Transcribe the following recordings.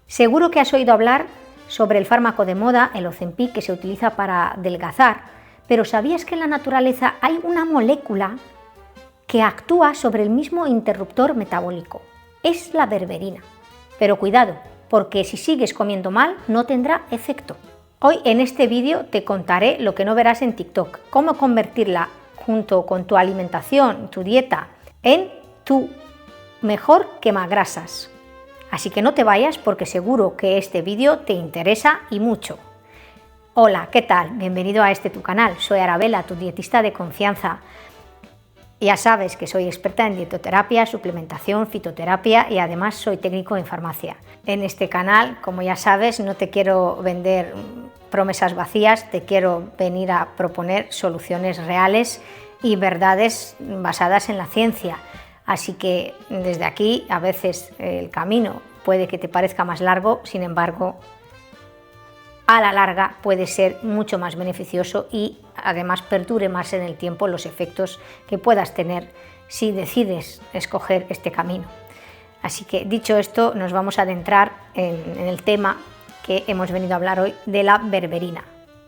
Seguro que has oído hablar sobre el fármaco de moda, el Ozempic, que se utiliza para adelgazar, pero ¿sabías que en la naturaleza hay una molécula que actúa sobre el mismo interruptor metabólico? Es la berberina. Pero cuidado, porque si sigues comiendo mal no tendrá efecto. Hoy en este vídeo te contaré lo que no verás en TikTok, cómo convertirla junto con tu alimentación, tu dieta, en tu mejor quemagrasas. Así que no te vayas porque seguro que este vídeo te interesa y mucho. Hola, ¿qué tal? Bienvenido a este tu canal. Soy Arabella, tu dietista de confianza. Ya sabes que soy experta en dietoterapia, suplementación, fitoterapia y además soy técnico en farmacia. En este canal, como ya sabes, no te quiero vender promesas vacías, te quiero venir a proponer soluciones reales y verdades basadas en la ciencia. Así que desde aquí a veces el camino puede que te parezca más largo, sin embargo, a la larga puede ser mucho más beneficioso y además perdure más en el tiempo los efectos que puedas tener si decides escoger este camino. Así que dicho esto, nos vamos a adentrar en el tema que hemos venido a hablar hoy de la berberina,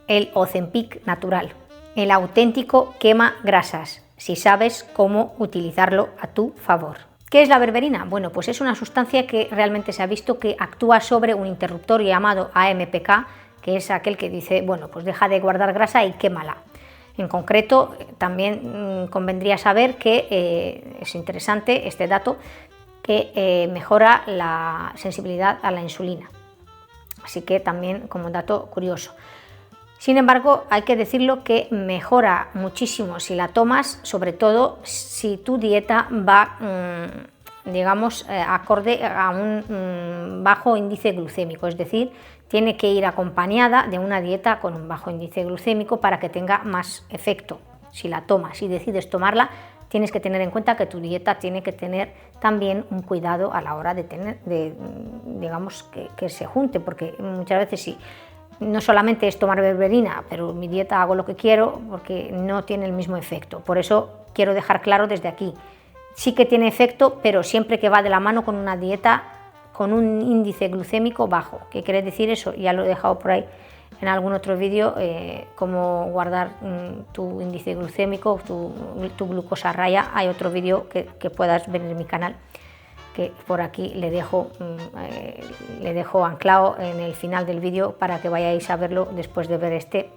el Ozempic natural, el auténtico quema grasas, si sabes cómo utilizarlo a tu favor. ¿Qué es la berberina? Bueno, pues es una sustancia que realmente se ha visto que actúa sobre un interruptor llamado AMPK, que es aquel que dice, bueno, pues deja de guardar grasa y quémala. En concreto, también convendría saber que es interesante este dato, que mejora la sensibilidad a la insulina. Así que también como dato curioso. Sin embargo, hay que decirlo que mejora muchísimo si la tomas, sobre todo si tu dieta va, digamos, acorde a un bajo índice glucémico, es decir, tiene que ir acompañada de una dieta con un bajo índice glucémico para que tenga más efecto. Si la tomas, si decides tomarla, tienes que tener en cuenta que tu dieta tiene que tener también un cuidado a la hora de digamos, que se junte, porque muchas veces sí. No solamente es tomar berberina, pero mi dieta hago lo que quiero porque no tiene el mismo efecto. Por eso quiero dejar claro desde aquí, sí que tiene efecto, pero siempre que va de la mano con una dieta con un índice glucémico bajo. ¿Qué quiere decir eso? Ya lo he dejado por ahí en algún otro vídeo, cómo guardar tu índice glucémico, tu glucosa a raya. Hay otro vídeo que puedas ver en mi canal, que por aquí le dejo anclado en el final del vídeo para que vayáis a verlo después de ver este.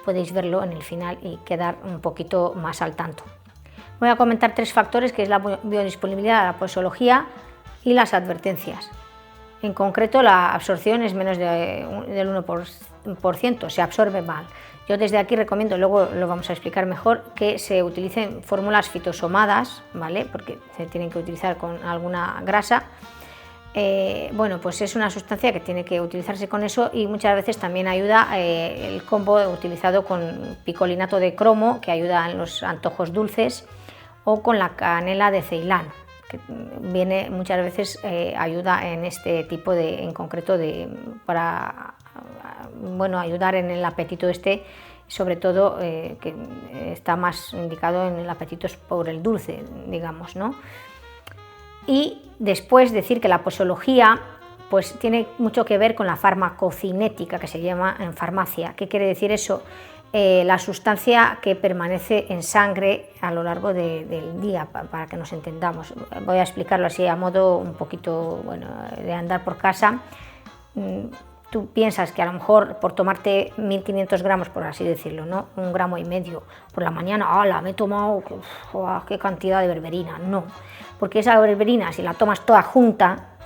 Podéis verlo en el final y quedar un poquito más al tanto. Voy a comentar tres factores, que es la biodisponibilidad, la posología y las advertencias. En concreto, la absorción es menos del 1%, se absorbe mal. Yo desde aquí recomiendo, luego lo vamos a explicar mejor, que se utilicen fórmulas fitosomadas, ¿vale? Porque se tienen que utilizar con alguna grasa. Bueno, pues es una sustancia que tiene que utilizarse con eso y muchas veces también ayuda el combo utilizado con picolinato de cromo, que ayuda en los antojos dulces, o con la canela de Ceilán, que viene muchas veces, ayuda en este tipo de, en concreto, para bueno, ayudar en el apetito sobre todo que está más indicado en el apetito por el dulce, digamos, ¿no? Y después decir que la posología pues tiene mucho que ver con la farmacocinética, que se llama en farmacia. ¿Qué quiere decir eso? La sustancia que permanece en sangre a lo largo del día, para que nos entendamos. Voy a explicarlo así a modo un poquito, bueno, de andar por casa. Tú piensas que a lo mejor por tomarte 1500 gramos, por así decirlo, ¿no? 1,5 gramos por la mañana, ¡hala! Me he tomado, qué cantidad de berberina. No, porque esa berberina, si la tomas toda junta,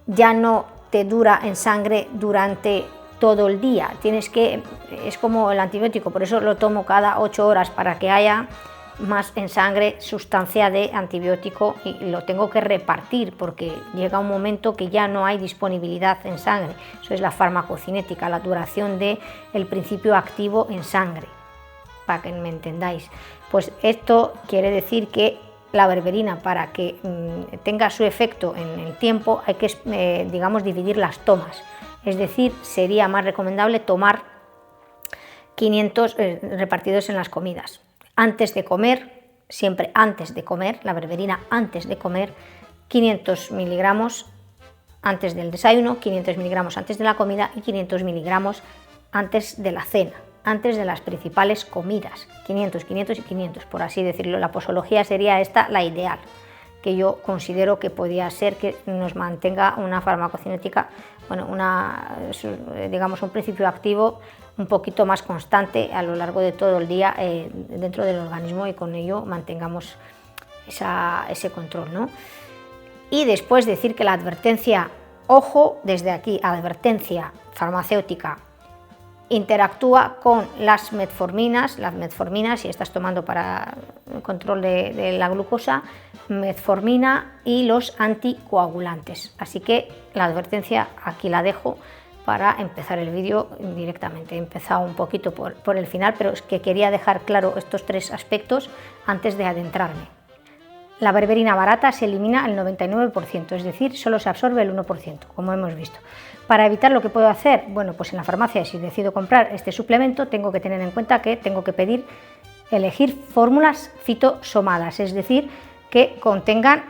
ya no te dura en sangre durante todo el día. Es como el antibiótico, por eso lo tomo cada 8 horas, para que haya más en sangre sustancia de antibiótico, y lo tengo que repartir porque llega un momento que ya no hay disponibilidad en sangre. Eso es la farmacocinética, la duración del principio activo en sangre, para que me entendáis. Pues esto quiere decir que la berberina, para que tenga su efecto en el tiempo, hay que, digamos, dividir las tomas. Es decir, sería más recomendable tomar 500 repartidos en las comidas. Antes de comer, siempre antes de comer, la berberina antes de comer, 500 miligramos antes del desayuno, 500 miligramos antes de la comida y 500 miligramos antes de la cena, antes de las principales comidas, 500, 500 y 500, por así decirlo. La posología sería esta la ideal, que yo considero que podía ser que nos mantenga una farmacocinética, bueno, digamos un principio activo un poquito más constante a lo largo de todo el día dentro del organismo, y con ello mantengamos ese control, ¿no? Y después decir que la advertencia, ojo, desde aquí, advertencia farmacéutica, interactúa con las metforminas, si estás tomando para el control de la glucosa, metformina y los anticoagulantes. Así que la advertencia aquí la dejo para empezar el vídeo directamente. He empezado un poquito por el final, pero es que quería dejar claro estos tres aspectos antes de adentrarme. La berberina barata se elimina el 99%, es decir, solo se absorbe el 1%, como hemos visto. Para evitar, lo que puedo hacer, bueno, pues en la farmacia, si decido comprar este suplemento, tengo que tener en cuenta que tengo que elegir fórmulas fitosomadas, es decir, que contengan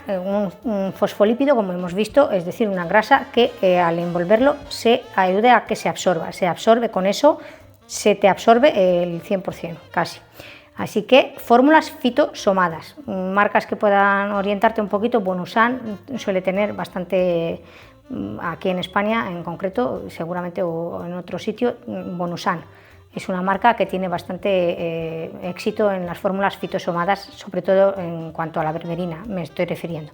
un fosfolípido, como hemos visto, es decir, una grasa que al envolverlo se ayude a que se absorbe, con eso se te absorbe el 100%, casi. Así que fórmulas fitosomadas, marcas que puedan orientarte un poquito. Bonusan suele tener bastante, aquí en España en concreto, seguramente, o en otro sitio, Bonusan. Es una marca que tiene bastante éxito en las fórmulas fitosomadas, sobre todo en cuanto a la berberina me estoy refiriendo.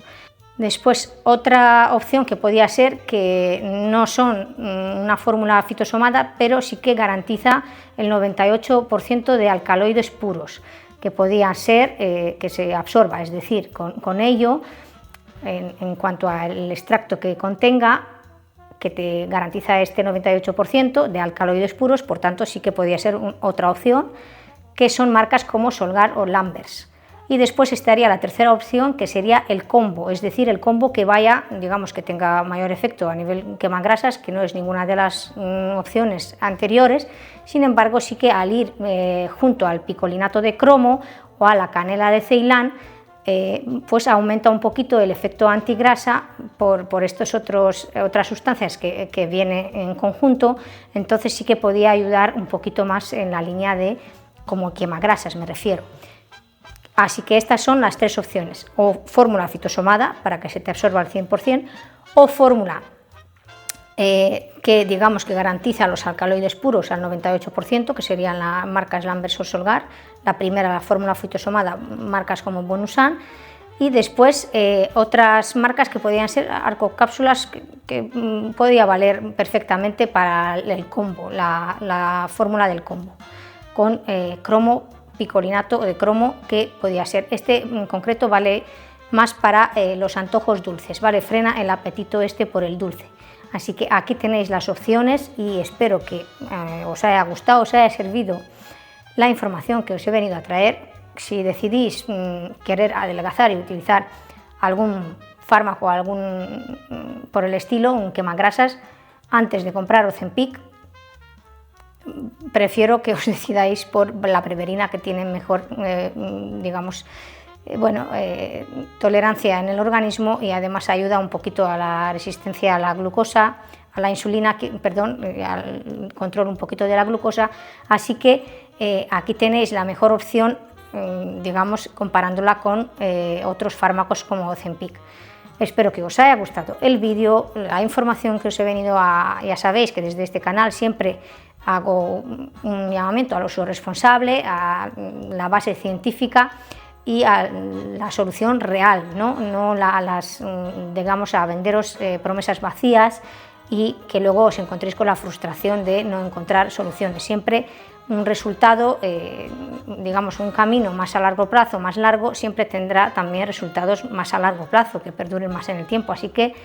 Después, otra opción que podía ser, que no son una fórmula fitosomada, pero sí que garantiza el 98% de alcaloides puros, que podía ser que se absorba, es decir, con ello, en cuanto al extracto que contenga, que te garantiza este 98% de alcaloides puros, por tanto sí que podía ser otra opción, que son marcas como Solgar o Lambers. Y después estaría la tercera opción, que sería el combo, es decir, el combo que vaya, digamos, que tenga mayor efecto a nivel quemagrasas, que no es ninguna de las opciones anteriores. Sin embargo, sí que al ir junto al picolinato de cromo o a la canela de Ceilán, pues aumenta un poquito el efecto antigrasa por estas otras sustancias que vienen en conjunto. Entonces sí que podía ayudar un poquito más en la línea de como quemagrasas, me refiero. Así que estas son las tres opciones: o fórmula fitosomada para que se te absorba al 100%, o fórmula que digamos que garantiza los alcaloides puros al 98%, que serían las marcas Lambers o Solgar. La primera, la fórmula fitosomada, marcas como Bonusan, y después otras marcas que podían ser arcocápsulas, que podía valer perfectamente para el combo, la fórmula del combo, con cromo, picolinato de cromo, que podía ser. Este en concreto vale más para los antojos dulces, ¿vale? Frena el apetito por el dulce. Así que aquí tenéis las opciones, y espero que os haya gustado, os haya servido la información que os he venido a traer. Si decidís querer adelgazar y utilizar algún fármaco, por el estilo, un quemagrasas, antes de comprar Ozempic, prefiero que os decidáis por la berberina, que tiene mejor, digamos, tolerancia en el organismo, y además ayuda un poquito a la resistencia a la glucosa, a la insulina, al control un poquito de la glucosa. Así que aquí tenéis la mejor opción, digamos, comparándola con otros fármacos como Ozempic. Espero que os haya gustado el vídeo, la información que os he venido ya sabéis que desde este canal siempre hago un llamamiento al uso responsable, a la base científica y a la solución real, no digamos, a venderos promesas vacías y que luego os encontréis con la frustración de no encontrar soluciones. Siempre un resultado, digamos, un camino más a largo plazo, más largo, siempre tendrá también resultados más a largo plazo, que perduren más en el tiempo. Así que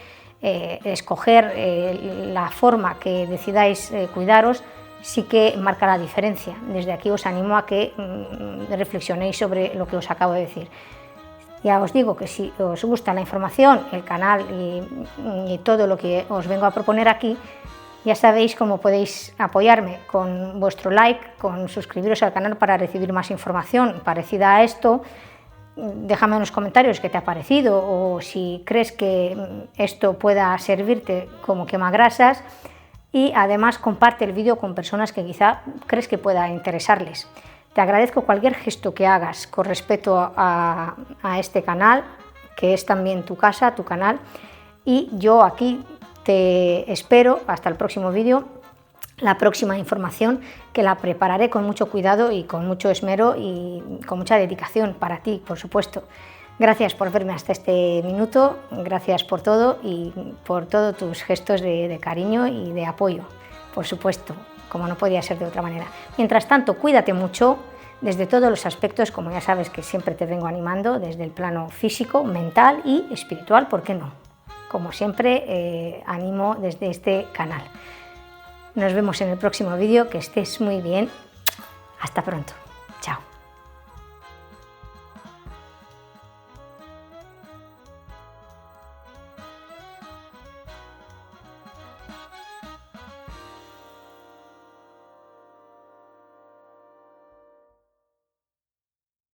escoger la forma que decidáis cuidaros sí que marca la diferencia. Desde aquí os animo a que reflexionéis sobre lo que os acabo de decir. Ya os digo que si os gusta la información, el canal y todo lo que os vengo a proponer aquí, ya sabéis cómo podéis apoyarme: con vuestro like, con suscribiros al canal para recibir más información parecida a esto, déjame en los comentarios qué te ha parecido o si crees que esto pueda servirte como quemagrasas, y además comparte el vídeo con personas que quizá crees que pueda interesarles. Te agradezco cualquier gesto que hagas con respecto a este canal, que es también tu casa, tu canal, y yo aquí te espero hasta el próximo vídeo, la próxima información que la prepararé con mucho cuidado y con mucho esmero y con mucha dedicación para ti, por supuesto. Gracias por verme hasta este minuto, gracias por todo y por todos tus gestos de cariño y de apoyo, por supuesto, como no podía ser de otra manera. Mientras tanto, cuídate mucho desde todos los aspectos, como ya sabes que siempre te vengo animando, desde el plano físico, mental y espiritual, ¿por qué no? Como siempre, animo desde este canal. Nos vemos en el próximo vídeo, que estés muy bien. Hasta pronto. Chao.